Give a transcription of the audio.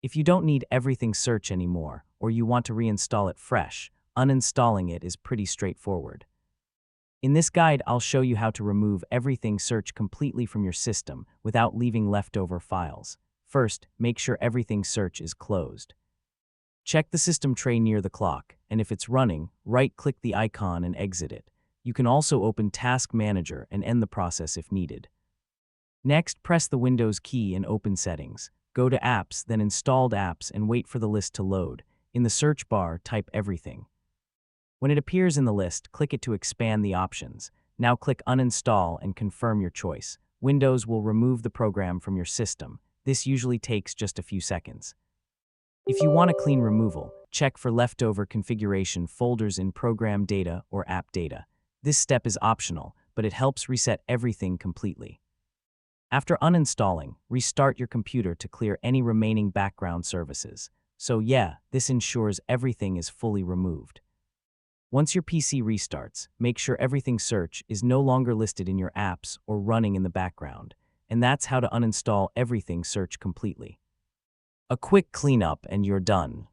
If you don't need everything search anymore, or you want to reinstall it fresh, uninstalling it is pretty straightforward. In this guide, I'll show you how to remove everything search completely from your system without leaving leftover files. First, make sure everything search is closed. Check the system tray near the clock, and if it's running, right-click the icon and exit it. You can also open Task Manager and end the process if needed. Next, press the Windows key and open Settings. Go to Apps, then Installed Apps, and wait for the list to load. In the search bar, type Everything. When it appears in the list, click it to expand the options. Now click Uninstall and confirm your choice. Windows will remove the program from your system. This usually takes just a few seconds. If you want a clean removal, check for leftover configuration folders in Program Data or App Data. This step is optional, but it helps reset everything completely. After uninstalling, restart your computer to clear any remaining background services. So yeah, this ensures everything is fully removed. Once your PC restarts, make sure everything search is no longer listed in your apps or running in the background. And that's how to uninstall everything search completely. A quick cleanup and you're done.